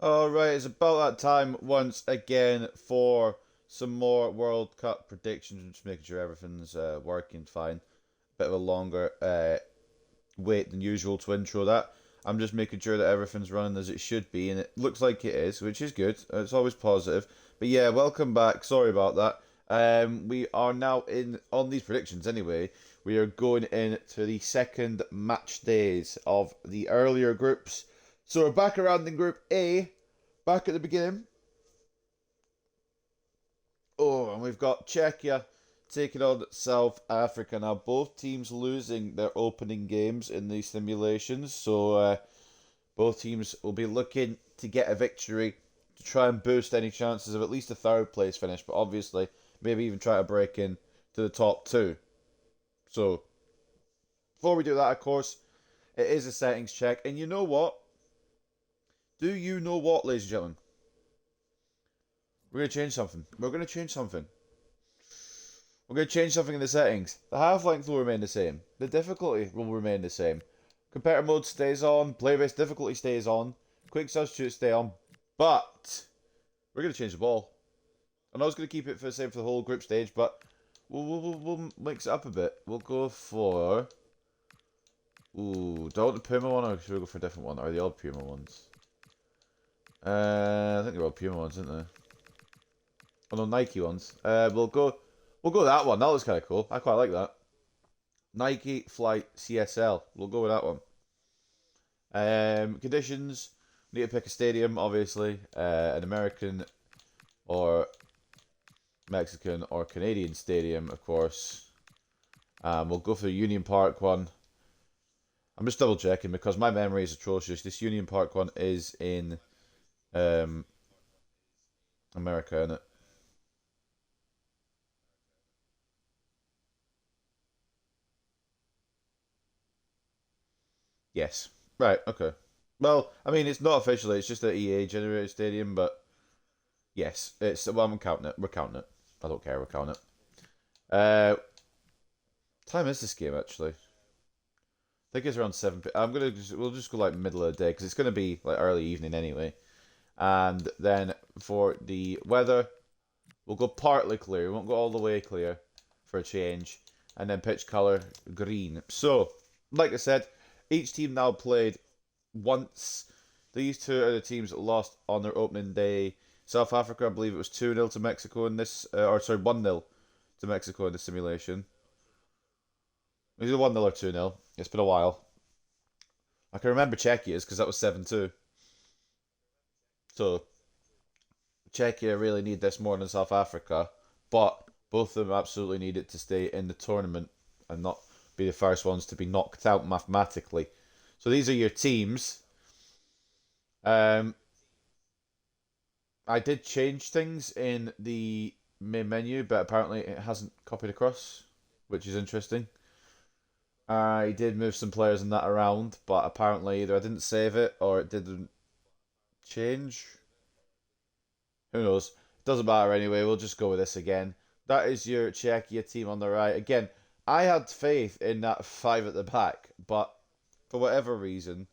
Alright, it's about that time once again for some more World Cup predictions. Just making sure everything's working fine. Bit of a longer wait than usual to intro that. I'm just making sure that everything's running as it should be, and it looks like it is, which is good. It's always positive. But yeah, welcome back. Sorry about that. We are now in on these predictions anyway. We are going into the second match days of the earlier groups. So we're back around in Group A, back at the beginning. Oh, and we've got Czechia taking on South Africa. Now, both teams losing their opening games in these simulations, so both teams will be looking to get a victory to try and boost any chances of at least a third place finish, but obviously maybe even try to break in to the top two. So, before we do that, of course, it is a settings check. And you know what? Do you know what, ladies and gentlemen? We're going to change something. We're going to change something. We're going to change something in the settings. The half length will remain the same. The difficulty will remain the same. Competitor mode stays on. Play-based difficulty stays on. Quick substitutes stay on. But we're going to change the ball. I know I was going to keep it for the same for the whole group stage, but we'll mix it up a bit. We'll go for... Ooh, do I want the Puma one or should we go for a different one? Or the old Puma ones? I think they're all Puma ones, aren't they? Oh no, Nike ones. We'll go that one. That looks kind of cool. I quite like that. Nike Flight CSL. We'll go with that one. Conditions. Need to pick a stadium, obviously. An American or Mexican or Canadian stadium, of course. We'll go for the Union Park one. I'm just double checking because my memory is atrocious. This Union Park one is in America, isn't it? Yes. Right, okay. Well, I mean, it's not officially, it's just an EA generated stadium, but yes, it's, well, I'm counting it. We're counting it. I don't care, we're counting it. Uh, time is this game, actually? I think it's around 7 we'll just go like middle of the day, because it's going to be like early evening anyway. And then for the weather, we'll go partly clear. We won't go all the way clear for a change. And then pitch color green. So, like I said, each team now played once. These two are the teams that lost on their opening day. South Africa, I believe it was 2-0 to Mexico in this, or sorry, 1-0 to Mexico in the simulation. It was either 1-0 or 2-0. It's been a while. I can remember Czechia's because that was 7-2. So, Czechia really need this more than South Africa, but both of them absolutely need it to stay in the tournament and not be the first ones to be knocked out mathematically. So these are your teams. Um, I did change things in the main menu, but apparently it hasn't copied across, which is interesting. I did move some players in that around, but apparently either I didn't save it or it didn't change. Who knows? Doesn't matter anyway. We'll just go with this again. That is your Czechia team on the right. Again, I had faith in that five at the back, but for whatever reason,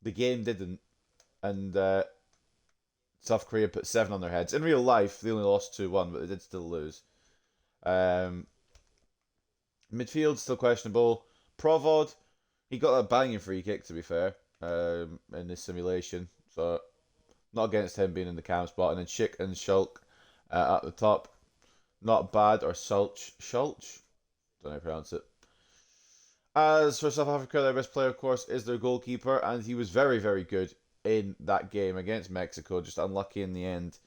the game didn't, and South Korea put seven on their heads. In real life, they only lost 2-1, but they did still lose. Um, Midfield still questionable. Provod, he got a banging free kick to be fair, in this simulation. So not against him being in the cam spot. And then Schick and Schulk at the top. Not bad, or Schulch. Schulch? Don't know how to pronounce it. As for South Africa, their best player, of course, is their goalkeeper, and he was very, very good in that game against Mexico. Just unlucky in the end.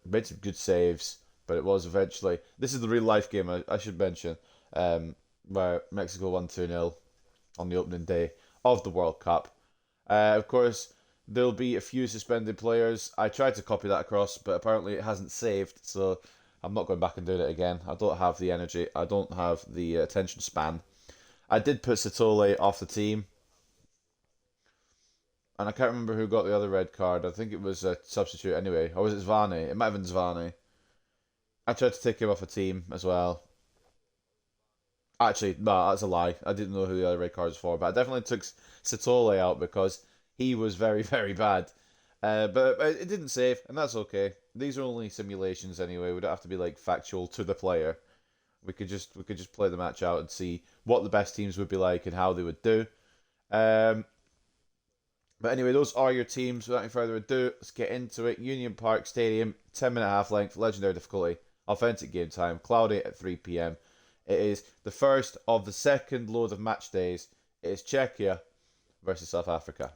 Made some good saves, but it was eventually. This is the real life game, I should mention, where Mexico won 2-0 on the opening day of the World Cup. Of course, there'll be a few suspended players. I tried to copy that across, but apparently it hasn't saved, so I'm not going back and doing it again. I don't have the energy. I don't have the attention span. I did put Satole off the team, and I can't remember who got the other red card. I think it was a substitute anyway. Or was it Zvani? It might have been Zvani. I tried to take him off a team as well. Actually, no, that's a lie. I didn't know who the other red card was for, but I definitely took Satole out because he was very, very bad. But it didn't save, and that's okay. These are only simulations anyway. We don't have to be like factual to the player. We could just play the match out and see what the best teams would be like and how they would do. Um, but anyway, those are your teams. Without any further ado, let's get into it. Union Park Stadium, 10-minute half length, legendary difficulty, authentic game time, cloudy at 3 p.m. It is the first of the second load of match days. It is Czechia versus South Africa.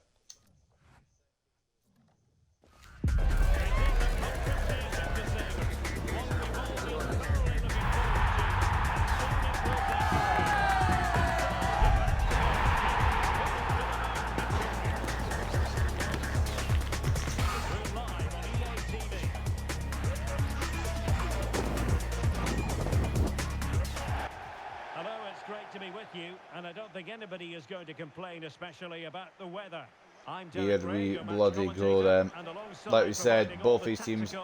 And I don't think anybody is going to complain, especially about the weather. Here we bloody go then. Like we said, both these teams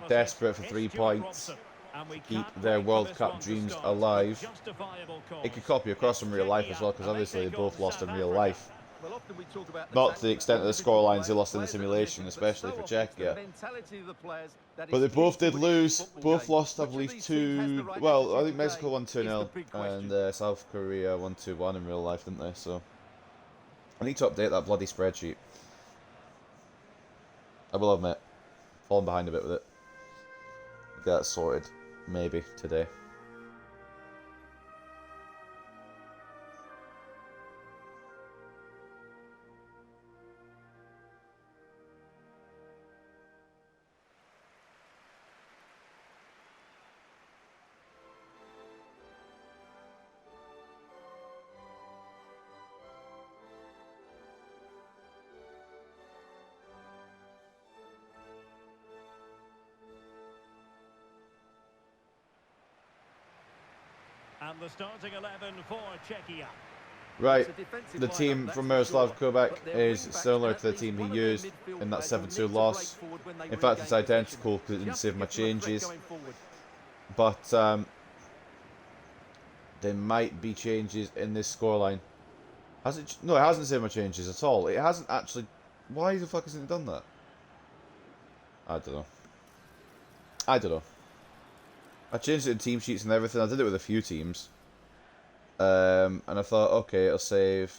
desperate for 3 points to keep their World Cup dreams alive. It could copy across from real life as well, because obviously they both lost in real life. Not to the extent of the scorelines they lost in the simulation, especially for Czechia. But they both did lose. Both lost, I believe, 2... Well, I think Mexico won 2-0 and South Korea won 2-1 in real life, didn't they? So I need to update that bloody spreadsheet. I will admit, falling behind a bit with it. Get that sorted, maybe, today. And the starting 11 for Czechia. Right, the team from Miroslav Kubek is similar to the team he used in that 7-2 loss. In fact, it's identical because it didn't save my changes. But there might be changes in this scoreline. Has it? No, it hasn't saved my changes at all. It hasn't actually... Why the fuck hasn't it done that? I don't know. I changed it in team sheets and everything. I did it with a few teams. And I thought, okay, it'll save.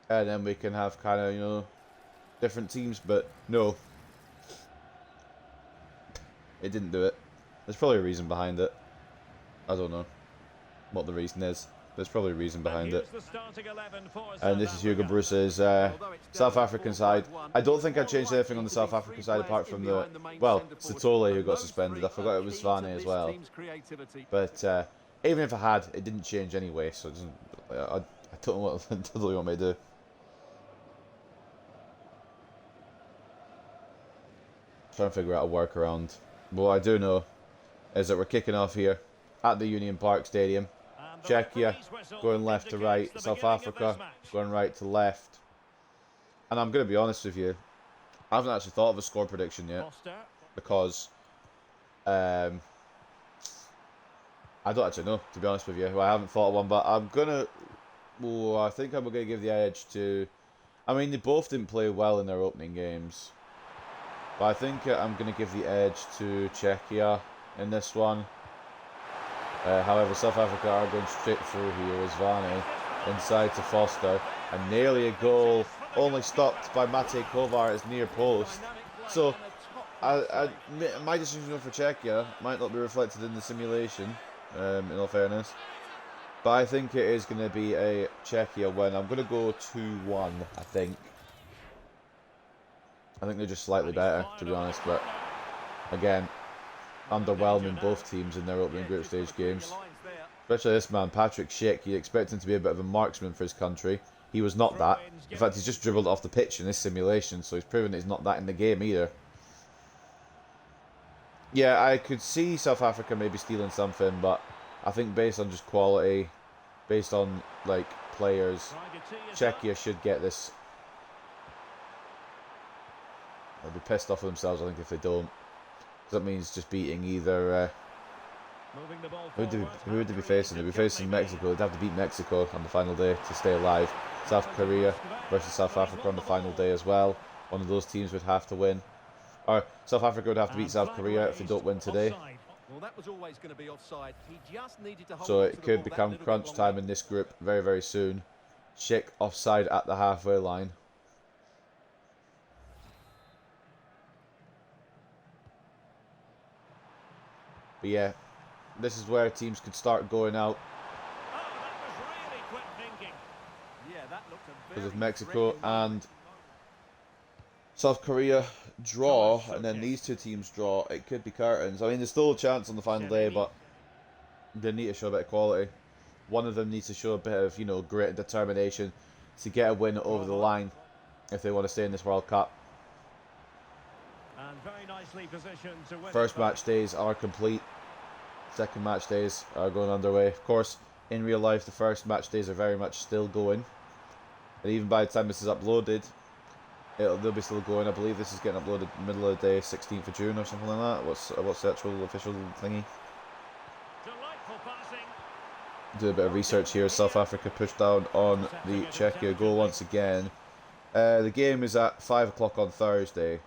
And then we can have kind of, you know, different teams. But no. It didn't do it. There's probably a reason behind it. I don't know what the reason is. There's probably a reason behind it. And this is Hugo Bruce's South African side. I don't think I changed anything on the South African side apart from the... Well, Satole who got suspended. I forgot it was Vane as well. But even if I had, it didn't change anyway. So it doesn't... I don't know what you want me to do. Trying to figure out a workaround. But what I do know is that we're kicking off here at the Union Park Stadium. Czechia going left to right, South Africa going right to left. And I'm going to be honest with you, I haven't actually thought of a score prediction yet, because I don't actually know, to be honest with you. I haven't thought of one, but I'm going to... Oh, I think I'm going to give the edge to... I mean, they both didn't play well in their opening games. But I think I'm going to give the edge to Czechia in this one. However, South Africa are going straight through here as Vane inside to Foster, and nearly a goal, only stopped by Mate Kovar at his near post. So, my decision for Czechia might not be reflected in the simulation, in all fairness. But I think it is going to be a Czechia win. I'm going to go 2-1, I think. I think they're just slightly better, to be honest, but again, underwhelming both teams in their opening group stage games. Especially this man, Patrick Schick. You'd expect him to be a bit of a marksman for his country. He was not that. In fact, he's just dribbled off the pitch in this simulation, so he's proven he's not that in the game either. Yeah, I could see South Africa maybe stealing something, but I think based on just quality, based on, like, players, Czechia should get this. They'll be pissed off with themselves, I think, if they don't. That means just beating either... who would they be facing? They'd be facing Mexico. They'd have to beat Mexico on the final day to stay alive. South Korea versus South Africa on the final day as well. One of those teams would have to win. Or South Africa would have to beat And South flag Korea if they raised. don't win today. Offside. Well, that was always going to be offside. He just needed to hold So on it to the could ball that become little bit crunch longer. time in this group very, very soon. Czech offside at the halfway line. But yeah, this is where teams could start going out. Oh, that was really quick thinking. Yeah, that looked a Because very if Mexico threatening moment. and South Korea draw, and then these two teams draw, it could be curtains. I mean, there's still a chance on the final day, but they need to show a bit of quality. One of them needs to show a bit of, you know, grit and determination to get a win over the line if they want to stay in this World Cup. And very nicely positioned to win. First match days are complete. Second match days are going underway. Of course, in real life, the first match days are very much still going. And even by the time this is uploaded, they'll be still going. I believe this is getting uploaded middle of the day, 16th of June or something like that. What's the actual official thingy? Delightful passing. Do a bit of research here. South Africa pushed down on the Czechia goal once again. The game is at 5 o'clock on Thursday.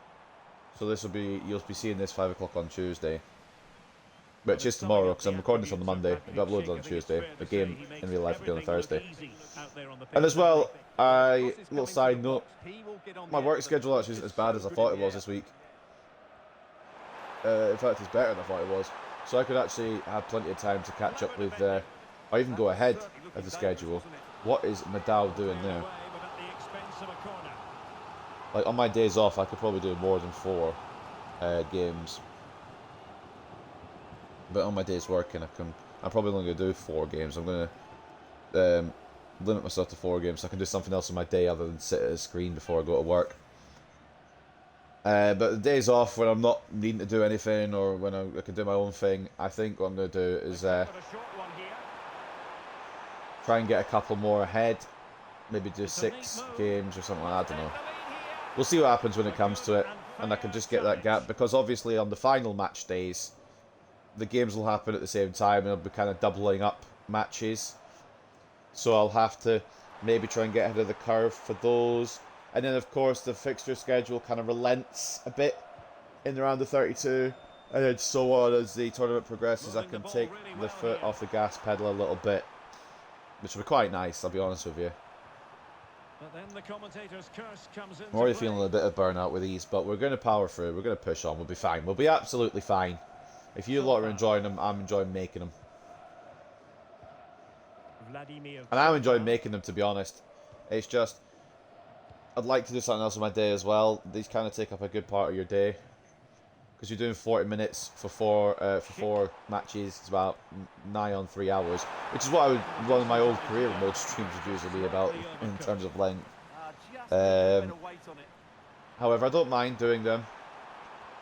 So this will be, you'll be seeing this 5 o'clock on Tuesday. Which is tomorrow, because I'm recording this on the Monday. It'll be uploaded on Tuesday. The game in real life will be on Thursday. And as well, little side note, my work schedule actually isn't as bad as I thought it was this week. In fact, it's better than I thought it was. So I could actually have plenty of time to catch up with, or even go ahead of the schedule. What is Madal doing now? Like, on my days off, I could probably do more than 4 games. But on my days working, I'm probably only going to do 4 games. I'm going to limit myself to 4 games so I can do something else on my day other than sit at a screen before I go to work. But the days off when I'm not needing to do anything or when I can do my own thing, I think what I'm going to do is try and get a couple more ahead. Maybe do 6 games or something like that, I don't know. We'll see what happens when it comes to it. And I can just get that gap, because obviously on the final match days, the games will happen at the same time and I'll be kind of doubling up matches. So I'll have to maybe try and get ahead of the curve for those. And then of course the fixture schedule kind of relents a bit in the round of 32. And then so on as the tournament progresses, I can take the foot off the gas pedal a little bit. Which will be quite nice, I'll be honest with you. But then the commentator's curse comes in. I'm already feeling a bit of burnout with these, but we're going to power through. We're going to push on. We'll be fine. We'll be absolutely fine. If you lot are enjoying them, I'm enjoying making them. And I'm enjoying making them, to be honest. It's just, I'd like to do something else on my day as well. These kind of take up a good part of your day. Because you're doing 40 minutes for four matches. It's about nigh on 3 hours. Which is what one of my old career mode streams would usually be about in terms of length. However, I don't mind doing them.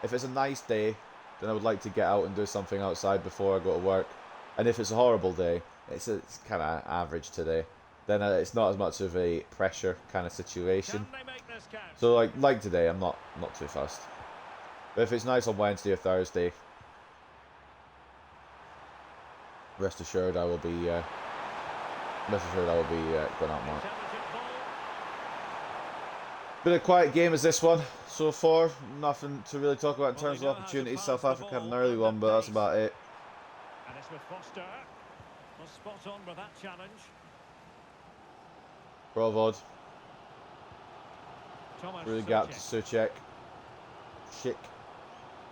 If it's a nice day, then I would like to get out and do something outside before I go to work. And if it's a horrible day, it's kind of average today, then it's not as much of a pressure kind of situation. So like today, I'm not too fussed. But if it's nice on Wednesday or Thursday, rest assured I will be going out more. Been a quiet game as this one so far. Nothing to really talk about in terms of opportunities. South Africa had an early one, but that's about it. And it's with Foster. Was spot on with that challenge. Provod. Thomas Through the gap to Souček. Schick.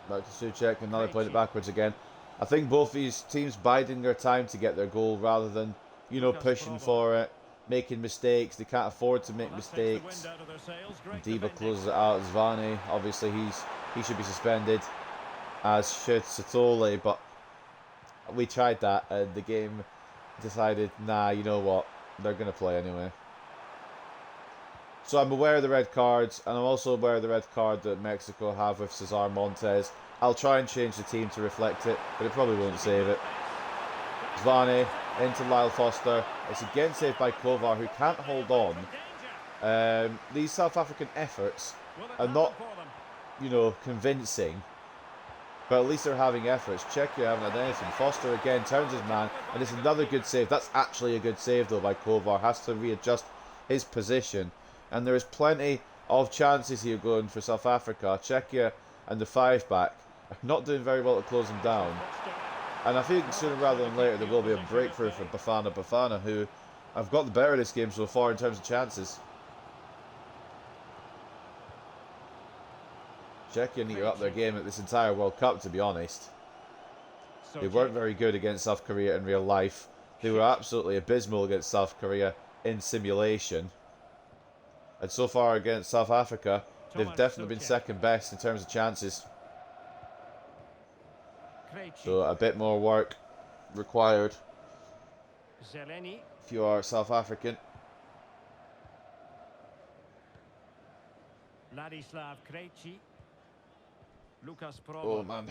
Back to Souček, and now they played it backwards again. I think both these teams biding their time to get their goal rather than, you know, pushing for it, making mistakes. They can't afford to make mistakes. Diva closes it out. Zvani, obviously he should be suspended, as should Satole, but we tried that and the game decided, nah, you know what, they're going to play anyway. So I'm aware of the red cards, and I'm also aware of the red card that Mexico have with Cesar Montes. I'll try and change the team to reflect it, but it probably won't save it. Zvani into Lyle Foster. It's again saved by Kovar, who can't hold on. These South African efforts are not, you know, convincing, but at least they're having efforts. Czechia haven't had anything. Foster again turns his man, and it's another good save. That's actually a good save though by Kovar. Has to readjust his position. And there is plenty of chances here going for South Africa. Czechia and the 5-back are not doing very well to close them down. And I think sooner rather than later there will be a breakthrough for Bafana, who have got the better of this game so far in terms of chances. Czechia need to up their game at this entire World Cup, to be honest. They weren't very good against South Korea in real life. They were absolutely abysmal against South Korea in simulation. And so far against South Africa, they've definitely been second best in terms of chances. So a bit more work required if you are South African. Ladislav Krejci. Lucas Oh man.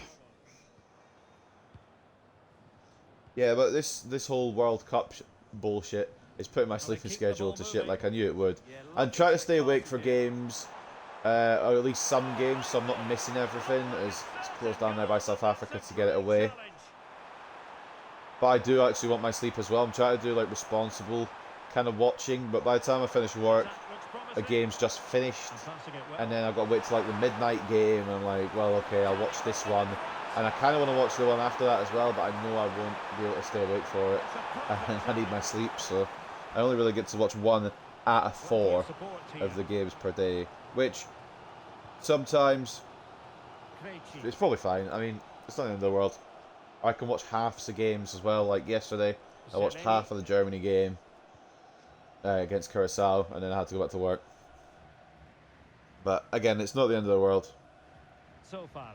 Yeah, but this whole World Cup bullshit is putting my sleeping schedule to shit like I knew it would. And try to stay awake for games, or at least some games, so I'm not missing everything, as it's closed down now by South Africa to get it away. But I do actually want my sleep as well. I'm trying to do like responsible kind of watching, but by the time I finish work, a game's just finished, and then I've got to wait till like the midnight game, and I'm like, well, okay, I'll watch this one. And I kind of want to watch the one after that as well, but I know I won't be able to stay awake for it. And I need my sleep, so I only really get to watch 1 out of 4 of the games per day, which sometimes it's probably fine. I mean, it's not the end of the world. I can watch halves of games as well. Like yesterday, I watched half of the Germany game against Curacao, and then I had to go back to work. But again, it's not the end of the world. So far.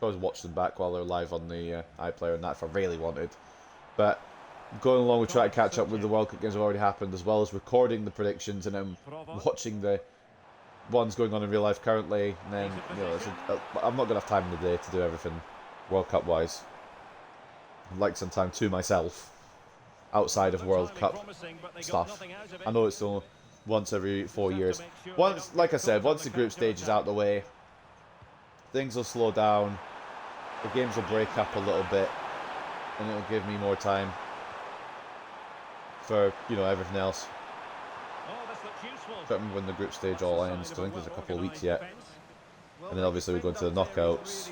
Always watch them back while they're live on the iPlayer and that if I really wanted. But going along with trying to catch up with the World Cup games that have already happened, as well as recording the predictions and then watching the ones going on in real life currently, and then I'm not gonna have time in the day to do everything World Cup wise. I'd like some time to myself outside of World Cup stuff. I know it's still once every 4 years. Once, like I said, once the group stage is out the way, things will slow down, the games will break up a little bit, and it'll give me more time for, everything else. I can't remember when the group stage all ends, I think there's a couple of weeks yet. And then obviously we go into the knockouts.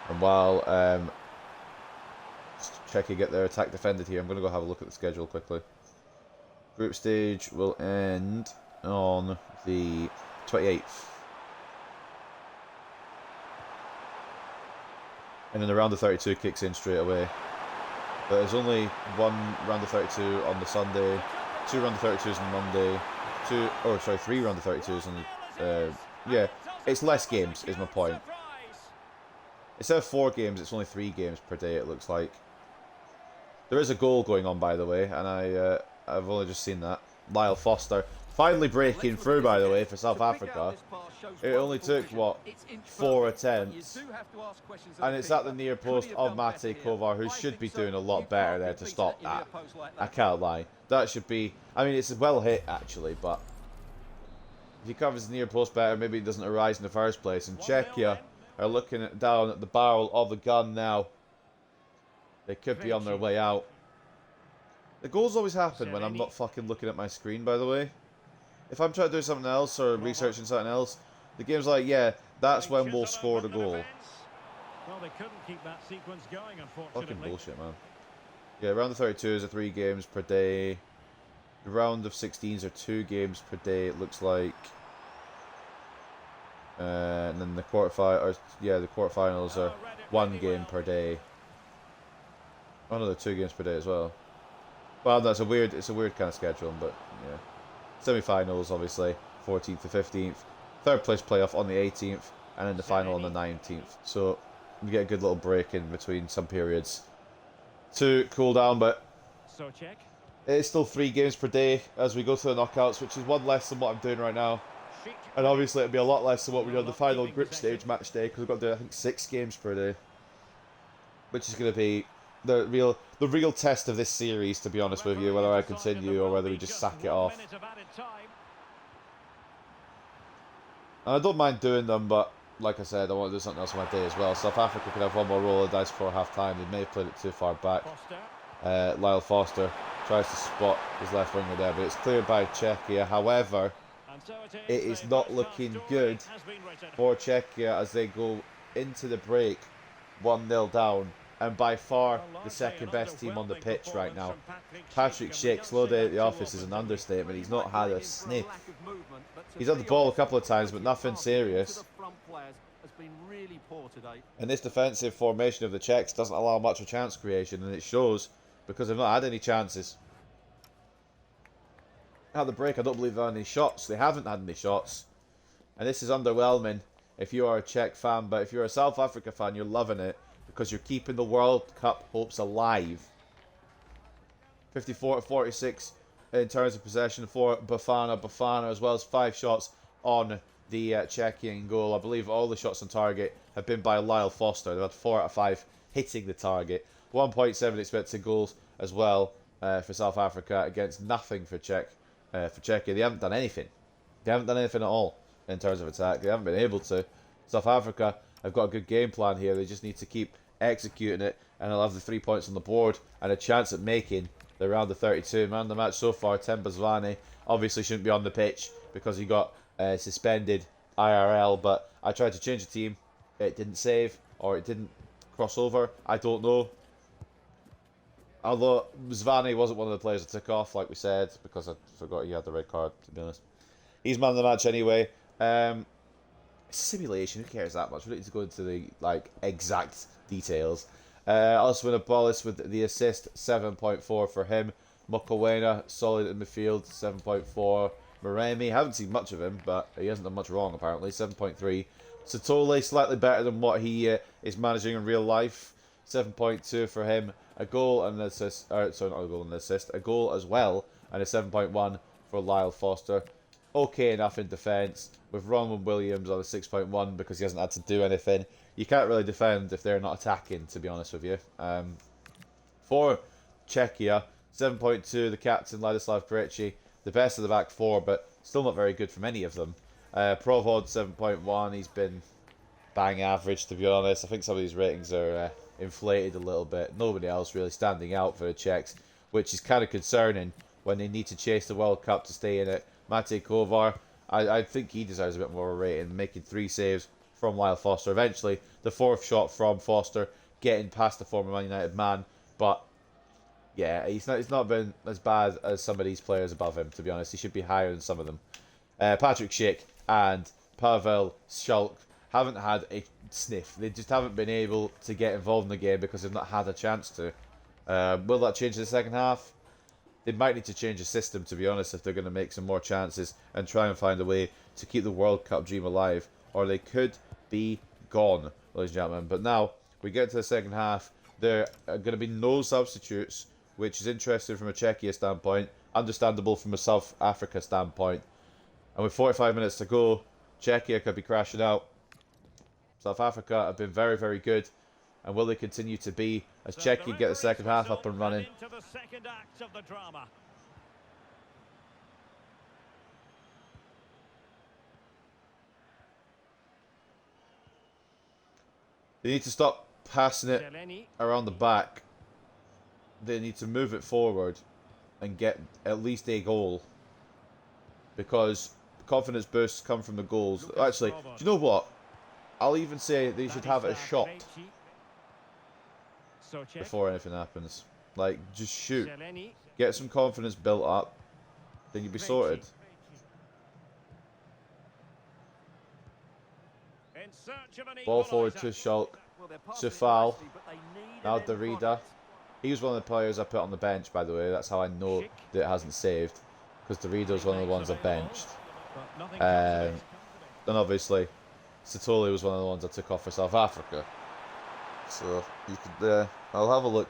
And while Czechia get their attack defended here, I'm going to go have a look at the schedule quickly. Group stage will end on the 28th. And then the round of 32 kicks in straight away. But there's only one round of 32 on the Sunday, 2 round of 32s on Monday, 3 round of 32s on yeah, it's less games is my point. Instead of 4 games, it's only 3 games per day, it looks like. There is a goal going on, by the way, and I've only just seen that. Lyle Foster finally breaking through, by the way, for South Africa. It only took, what, 4 attempts. And it's at the near post of Mate Kovar, who should be doing a lot better there to stop that. I can't lie. That should be... I mean, it's well hit, actually, but... if he covers the near post better, maybe it doesn't arise in the first place. And Czechia are looking down at the barrel of the gun now. They could be on their way out. The goals always happen when I'm not fucking looking at my screen, by the way. If I'm trying to do something else or researching something else, the game's like, yeah, that's when we'll score the goal. Well, they couldn't keep that sequence going, unfortunately. Fucking bullshit, man. Yeah, round of 32s are 3 games per day. The round of 16s are 2 games per day, it looks like. And then the quarterfinals are 1 game per day. Oh no, they're 2 games per day as well. Well, that's it's a weird kind of schedule, but yeah. Semi-finals, obviously, 14th to 15th. Third place playoff on the 18th, and then the final on the 19th. So you get a good little break in between some periods to cool down, but it's still 3 games per day as we go through the knockouts, which is 1 less than what I'm doing right now. And obviously it'll be a lot less than what we do on the final group stage match day, because we've got to do, I think, 6 games per day. Which is going to be the real test of this series, to be honest with you, whether I continue or whether we just sack it off. And I don't mind doing them, but like I said, I want to do something else on my day as well. South Africa could have 1 more roll of dice before half time. They may have played it too far back. Lyle Foster Tries to spot his left winger there, but it's cleared by Czechia. However, it is not looking good for Czechia as they go into the break 1-0 down, and by far the second best team on the pitch right now. Patrick Schick, slow day at the office is an understatement. He's not had a sniff. He's had the ball a couple of times, but nothing serious. And this defensive formation of the Czechs doesn't allow much of chance creation, and it shows because they've not had any chances. At the break, I don't believe there are any shots. They haven't had any shots. And this is underwhelming if you are a Czech fan, but if you're a South Africa fan, you're loving it because you're keeping the World Cup hopes alive. 54-46 in terms of possession for Bafana. Bafana as well as 5 shots on the Czechian goal. I believe all the shots on target have been by Lyle Foster. They've had 4 out of 5 hitting the target. 1.7 expected goals as well for South Africa against nothing for Czechia. They haven't done anything. They haven't done anything at all in terms of attack. They haven't been able to. South Africa have got a good game plan here. They just need to keep executing it, and they'll have the 3 points on the board and a chance at making the round of 32. Man of the match so far, Temba Zwane. Obviously shouldn't be on the pitch because he got suspended IRL, but I tried to change the team. It didn't save, or it didn't cross over. I don't know. Although Zwane wasn't one of the players I took off, like we said, because I forgot he had the red card, to be honest. He's man of the match anyway. It's a simulation, who cares that much? We don't need to go into the exact details. Also win a Bollis with the assist, 7.4 for him. Mokowena, solid in midfield, 7.4. Maremi, haven't seen much of him, but he hasn't done much wrong apparently, 7.3. Satole, slightly better than what he is managing in real life, 7.2 for him. A goal and an assist, sorry, not a goal and an assist, a goal as well, and a 7.1 for Lyle Foster. Okay enough in defence, with Ronald Williams on a 6.1 because he hasn't had to do anything. You can't really defend if they're not attacking, to be honest with you. For Czechia, 7.2, the captain, Ladislav Krejci, the best of the back four, but still not very good from any of them. Provod, 7.1, he's been bang average, to be honest. I think some of these ratings are inflated a little bit. Nobody else really standing out for the Czechs, which is kind of concerning when they need to chase the World Cup to stay in it. Matej Kovar, I think he deserves a bit more of a rating, making 3 saves from Lyle Foster. Eventually, the 4th shot from Foster, getting past the former Man United man, but yeah, he's not been as bad as some of these players above him, to be honest. He should be higher than some of them. Patrick Schick and Pavel Schulk haven't had a sniff. They just haven't been able to get involved in the game because they've not had a chance to. Will that change in the second half? They might need to change the system, to be honest, if they're going to make some more chances and try and find a way to keep the World Cup dream alive, or they could be gone, ladies and gentlemen. But now we get to the second half. There are going to be no substitutes, which is interesting from a Czechia standpoint, understandable from a South Africa standpoint. And with 45 minutes to go, Czechia could be crashing out. South Africa have been very, very good. And will they continue to be as Czechia get the second half up and running? They need to stop passing it around the back. They need to move it forward and get at least a goal. Because confidence boosts come from the goals. Actually, do you know what? I'll even say they should have a shot before anything happens. Like, just shoot. Get some confidence built up. Then you'll be sorted. Ball forward to Schulk. Sufal. Now Derrida. He was one of the players I put on the bench, by the way. That's how I know that it hasn't saved. Because Derrida was one of the ones I benched. And obviously, Satole was one of the ones I took off for South Africa. So, you could, I'll have a look.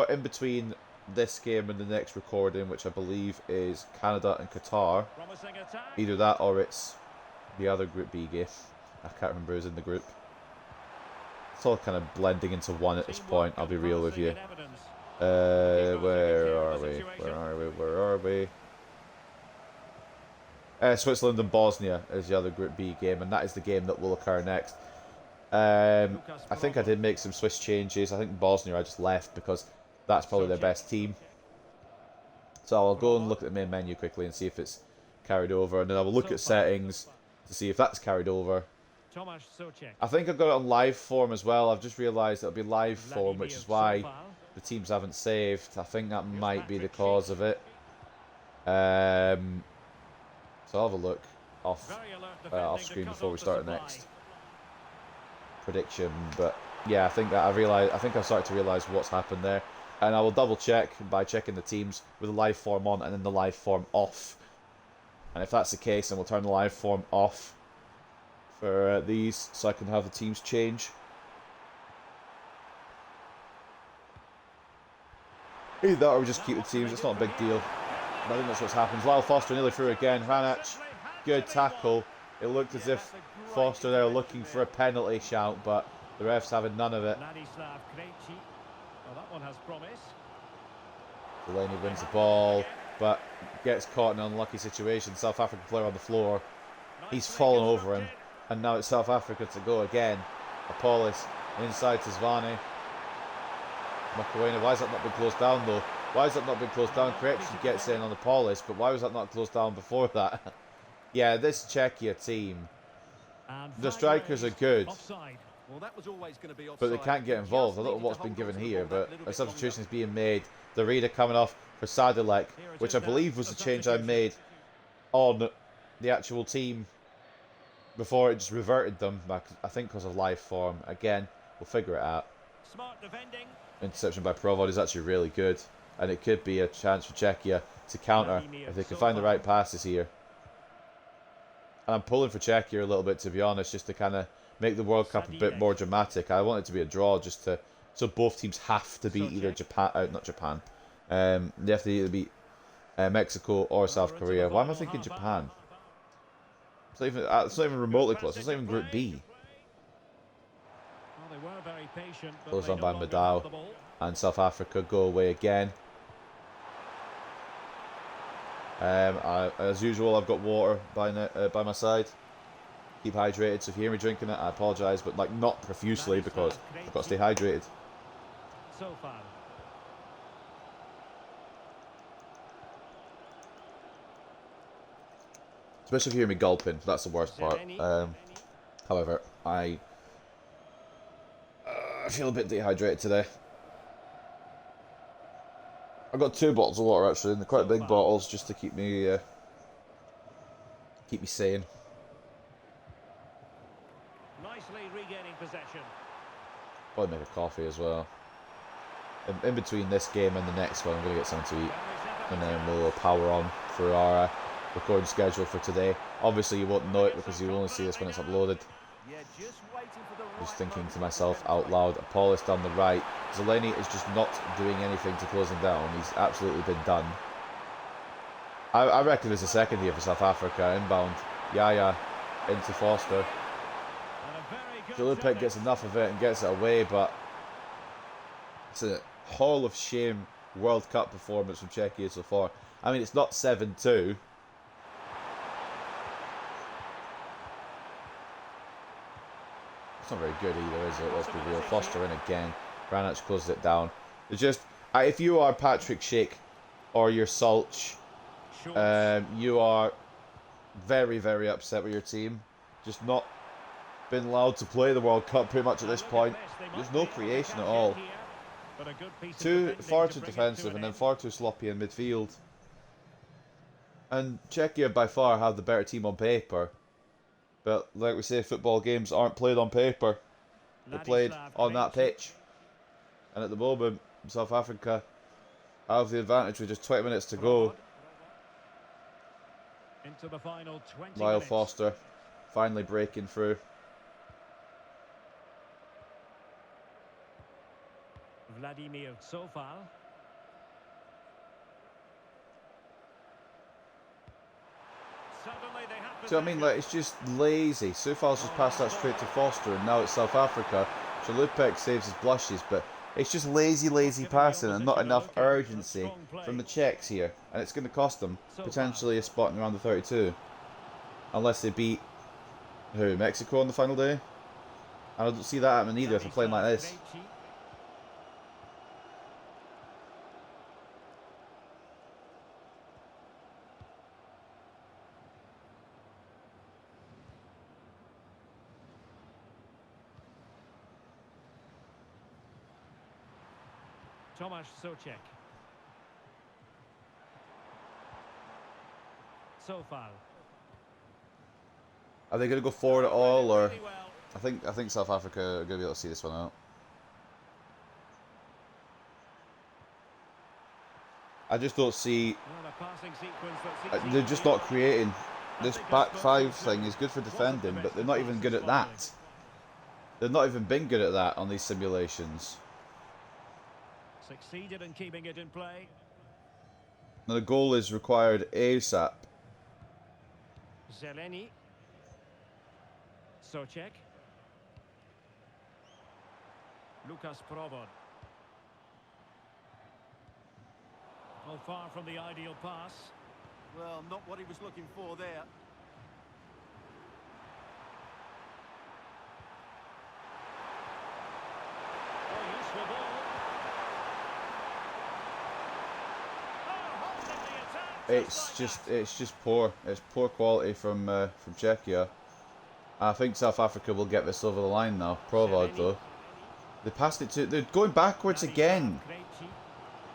In between this game and the next recording, which I believe is Canada and Qatar. Either that or it's the other Group B game. I can't remember who's in the group. It's all kind of blending into one at this point, I'll be real with you. Where are we? Switzerland and Bosnia is the other Group B game, and that is the game that will occur next. I think I did make some Swiss changes. I think Bosnia I just left because that's probably their best team. So I'll go and look at the main menu quickly and see if it's carried over, and then I will look at settings to see if that's carried over. I think I've got it on live form as well. I've just realised it'll be live form, which is why the teams haven't saved. I think that might be the cause of it. So I'll have a look off screen before we start the next prediction. But yeah, I think I've started to realise what's happened there, and I will double check by checking the teams with the live form on and then the live form off. And if that's the case, then we'll turn the live form off for these, so I can have the teams change. Either that or we just keep the teams. It's not a big deal. But I think that's what's happened. Lyle Foster nearly through again. Ranach, good tackle. It looked as if Foster there looking for a penalty shout, but the refs having none of it. Delaney wins the ball, but gets caught in an unlucky situation. South African player on the floor. He's fallen over him, and now it's South Africa to go again. Apollos inside to Zvani. Makwena, why has that not been closed down though? Why has that not been closed down? Correction gets in on Apollos, but why was that not closed down before that? Yeah, this Czechia team, the strikers are good, but they can't get involved. I don't know what's been given here, but a substitution is being made. The reader coming off for Sadilek, which I believe was the change I made on the actual team before it just reverted them back, I think because of live form. Again, we'll figure it out. Interception by Provod is actually really good, and it could be a chance for Czechia to counter if they can find the right passes here. And I'm pulling for Czechia a little bit, to be honest, just to kind of make the World Cup a bit more dramatic. I want it to be a draw, just to so both teams have to beat either Japan, not Japan. They have to either beat Mexico or South Korea. Why am I thinking Japan? It's not even remotely close. It's not even Group B. Closed on by Madao, and South Africa go away again. As usual, I've got water by my side. Keep hydrated, so if you hear me drinking it, I apologise, but like not profusely because I've got to stay hydrated. Especially if you hear me gulping, that's the worst part. However, I feel a bit dehydrated today. I've got 2 bottles of water actually, and they're quite big bottles, just to keep me sane. Nicely regaining possession. Probably make a coffee as well. In between this game and the next one, I'm going to get something to eat, and then we'll power on for our recording schedule for today. Obviously, you won't know it because you will only see this when it's uploaded. Just thinking to myself out loud, Apollos down the right. Zeleny is just not doing anything to close him down. He's absolutely been done. I reckon there's a second here for South Africa. Inbound. Yaya into Foster. Jalupek gets enough of it and gets it away, but it's a Hall of Shame World Cup performance from Czechia so far. I mean, it's not 7-2. It's not very good either, is it? Let's be real. Foster in again. Ranach closes it down. It's just, if you are Patrick Schick or you're Sulch, you are very, very upset with your team. Just not been allowed to play the World Cup pretty much at this point. There's no creation at all. Far too defensive and then far too sloppy in midfield. And Czechia by far have the better team on paper. But like we say, football games aren't played on paper. They're played on that pitch. And at the moment, South Africa have the advantage with just 20 minutes to go. Into the final 20 Lyle minutes. Foster finally breaking through. Vladimir Sofal. So I mean, like, it's just lazy. Sufal's just passed that straight to Foster, and now it's South Africa. Chalupek saves his blushes, but it's just lazy passing and not enough urgency from the Czechs here, and it's going to cost them potentially a spot in around the 32, unless they beat Mexico on the final day. I don't see that happening either if they're playing like this. Tomasz Soucek. Sofal. Are they going to go forward at all, or Really well. I think South Africa are going to be able to see this one out. I just don't see. Well, a passing sequence that seems They're to just be not on. creating. I This think back that's five both thing is good for wasn't the defending, best but they're of not even good passes at following. that. They've not even been good at that on these simulations. Succeeded in keeping it in play. Now the goal is required ASAP. Zeleny. Soucek. Lucas Provod. Well, far from the ideal pass. Well, not what he was looking for there. Oh, useful ball. Oh, holding the attack It's just poor. It's poor quality from Czechia. I think South Africa will get this over the line now. Provod though. They passed it to. They're going backwards again.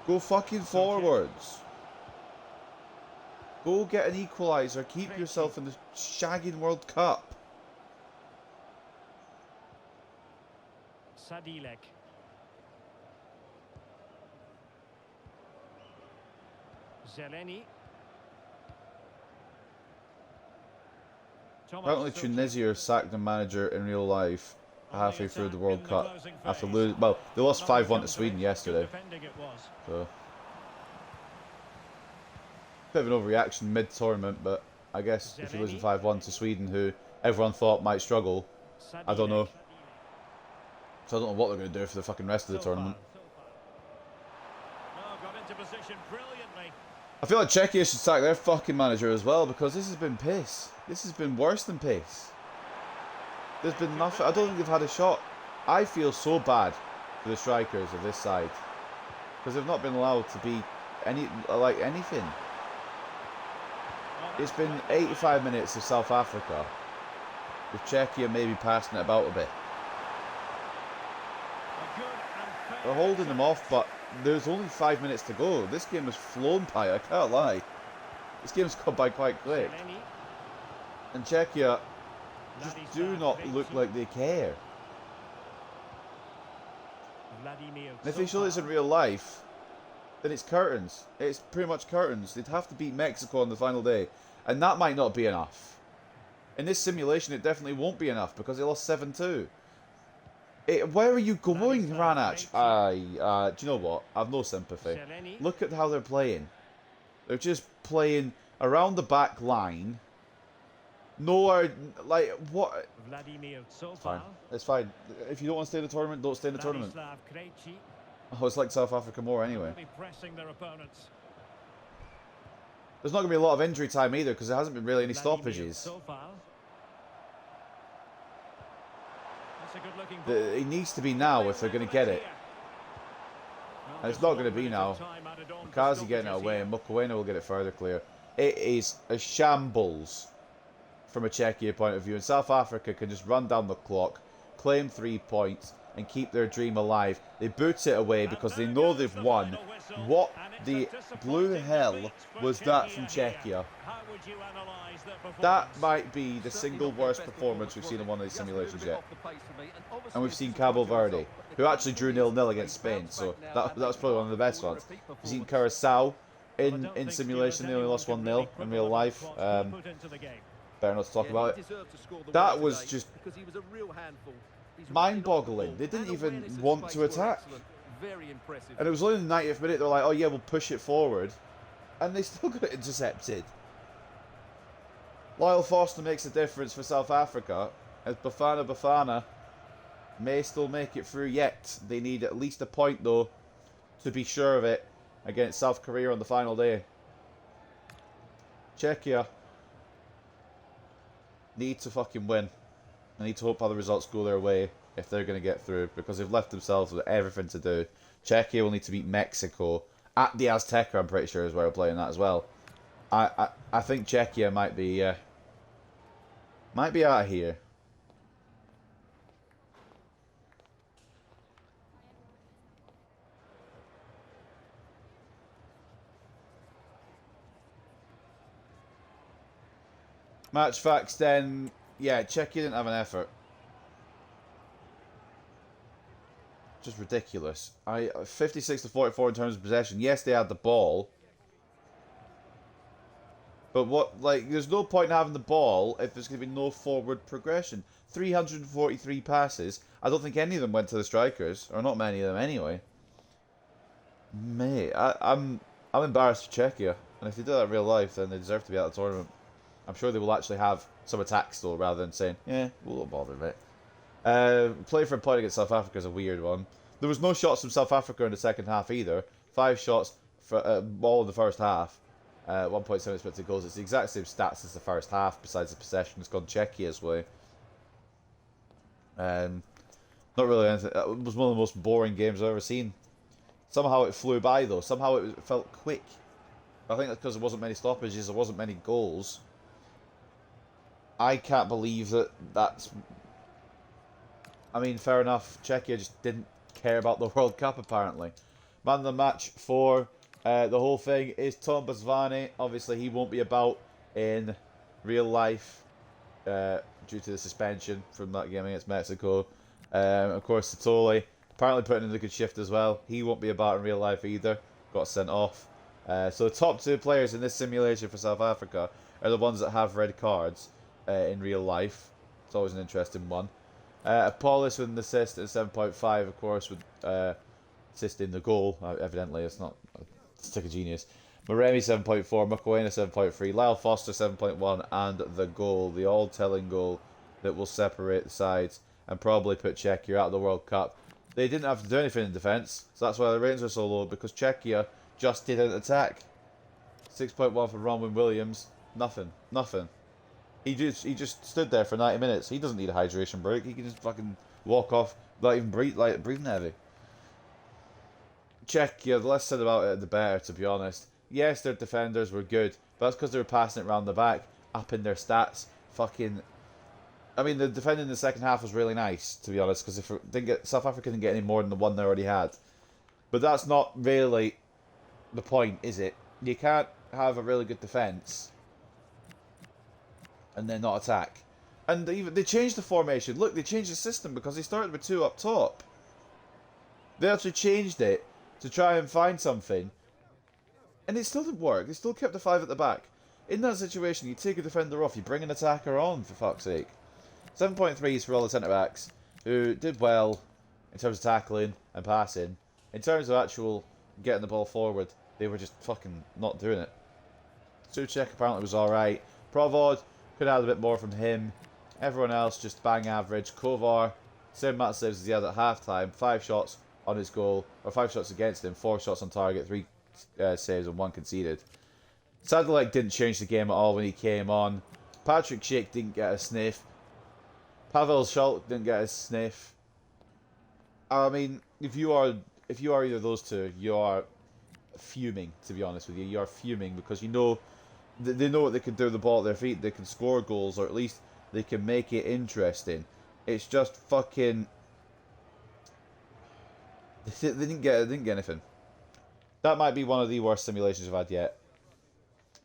Go fucking forwards. Go get an equaliser. Keep yourself in the shagging World Cup. Sadilek. Zeleny. Apparently Tunisia sacked the manager in real life halfway through the World Cup after losing. Well, they lost 5-1 to Sweden yesterday. So bit of an overreaction mid-tournament, but I guess if you're losing 5-1 to Sweden, who everyone thought might struggle, I don't know. So I don't know what they're going to do for the fucking rest of the tournament. Got into position brilliantly. I feel like Czechia should sack their fucking manager as well, because this has been piss. This has been worse than piss. There's been nothing. I don't think they've had a shot. I feel so bad for the strikers of this side, because they've not been allowed to be anything. It's been 85 minutes of South Africa, with Czechia maybe passing it about a bit. They're holding them off, but there's only 5 minutes to go. This game has flown by, I can't lie. This game's gone by quite quick. And Czechia just do not look like they care. And if they show this in real life, then it's curtains. It's pretty much curtains. They'd have to beat Mexico on the final day. And that might not be enough. In this simulation, it definitely won't be enough because they lost 7-2. Where are you going, Ranach? Do you know what? I've no sympathy. Look at how they're playing. They're just playing around the back line. Nowhere, like, what? It's fine. It's fine. If you don't want to stay in the tournament, don't stay in the tournament. Oh, it's like South Africa more anyway. There's not going to be a lot of injury time either because there hasn't been really any stoppages. It needs to be now if they're going to get it. And it's not going to be now. Kazi getting it away and Mokoena will get it further clear. It is a shambles from a Czechia point of view. And South Africa can just run down the clock, claim 3 points and keep their dream alive. They boot it away because they know they've won. What the blue hell was that from Czechia? That might be the single worst performance we've seen in one of these simulations yet. And we've seen Cabo Verde, who actually drew 0-0 against Spain, so that was probably one of the best ones. We've seen Curacao in simulation, they only lost 1-0 in real life. Better not to talk about it. That was just mind-boggling. They didn't even want to attack. And it was only in the 90th minute, they were like, oh yeah, we'll push it forward. And they still got it intercepted. Lyle Foster makes a difference for South Africa, as Bafana may still make it through yet. They need at least a point, though, to be sure of it, against South Korea on the final day. Czechia need to fucking win. I need to hope other results go their way if they're going to get through, because they've left themselves with everything to do. Czechia will need to beat Mexico at the Azteca, I'm pretty sure, is where we're playing that as well. I think Czechia might be out of here. Match facts then. Yeah, Czechia didn't have an effort. Just ridiculous. 56 to 44 in terms of possession. Yes, they had the ball. But there's no point in having the ball if there's going to be no forward progression. 343 passes. I don't think any of them went to the strikers, or not many of them anyway. Mate, I'm embarrassed for Czechia, and if they do that in real life, then they deserve to be out of the tournament. I'm sure they will actually have some attacks though, rather than saying, "Yeah, we'll not bother, mate." Play for a point against South Africa is a weird one. There was no shots from South Africa in the second half either. 5 shots for all in the first half. 1.7 expected goals. It's the exact same stats as the first half, besides the possession. It's gone Czechia's way. Not really anything. It was one of the most boring games I've ever seen. Somehow it flew by though. Somehow it felt quick. I think that's because there wasn't many stoppages. There wasn't many goals. I can't believe that's... I mean, fair enough. Czechia just didn't care about the World Cup, apparently. Man of the match for the whole thing is Tom Bazvani. Obviously, he won't be about in real life due to the suspension from that game against Mexico. Of course, Satoli apparently putting in a good shift as well. He won't be about in real life either. Got sent off. So the top 2 players in this simulation for South Africa are the ones that have red cards in real life. It's always an interesting one. Paulus with an assist at 7.5, of course, with assisting the goal. Evidently, it's not a stick of genius. Maremi 7.4, Mukwena 7.3, Lyle Foster 7.1, and the goal, the all-telling goal that will separate the sides and probably put Czechia out of the World Cup. They didn't have to do anything in defence, so that's why the ratings are so low, because Czechia just didn't attack. 6.1 for Ronwin Williams, nothing. He just stood there for 90 minutes. He doesn't need a hydration break. He can just fucking walk off without even breathing heavy. Czechia, the less said about it, the better, to be honest. Yes, their defenders were good, but that's because they were passing it around the back, up in their stats. I mean, the defending in the second half was really nice, to be honest, because South Africa didn't get any more than the one they already had. But that's not really the point, is it? You can't have a really good defence and then not attack. And they changed the formation. Look, they changed the system because they started with 2 up top. They actually changed it to try and find something, and it still didn't work. They still kept the 5 at the back. In that situation, you take a defender off, you bring an attacker on, for fuck's sake. 7.3s for all the centre-backs, who did well in terms of tackling and passing. In terms of actual getting the ball forward, they were just fucking not doing it. Suchek apparently was alright. Provod, could have had a bit more from him. Everyone else just bang average. Kovar, same amount of saves as he had at half-time. 5 shots on his goal, or 5 shots against him, 4 shots on target, 3 saves and 1 conceded. Sadalek didn't change the game at all when he came on. Patrick Schick didn't get a sniff. Pavel Schultz didn't get a sniff. I mean, if you are either of those two, you are fuming, to be honest with you. You are fuming because you know they know what they can do with the ball at their feet. They can score goals, or at least they can make it interesting. It's just fucking... They didn't get anything. That might be one of the worst simulations I've had yet.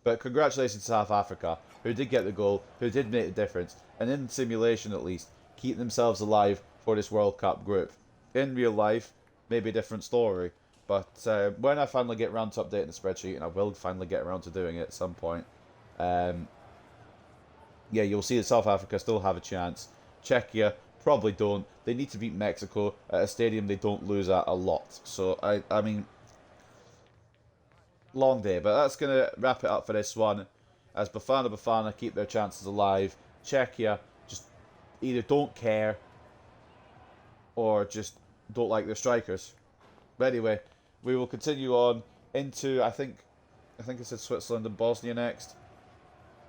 But congratulations to South Africa, who did get the goal, who did make the difference, and in simulation at least, keep themselves alive for this World Cup group. In real life, maybe a different story. But when I finally get around to updating the spreadsheet, and I will finally get around to doing it at some point, yeah, you'll see that South Africa still have a chance. Czechia probably don't. They need to beat Mexico at a stadium they don't lose at a lot. So, I mean, long day. But that's going to wrap it up for this one. As Bafana keep their chances alive. Czechia just either don't care or just don't like their strikers. But anyway, we will continue on into, I think I said Switzerland and Bosnia next.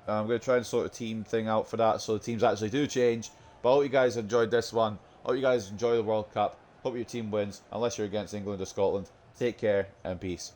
I'm going to try and sort a team thing out for that, so the teams actually do change. But I hope you guys enjoyed this one. I hope you guys enjoy the World Cup. Hope your team wins, unless you're against England or Scotland. Take care and peace.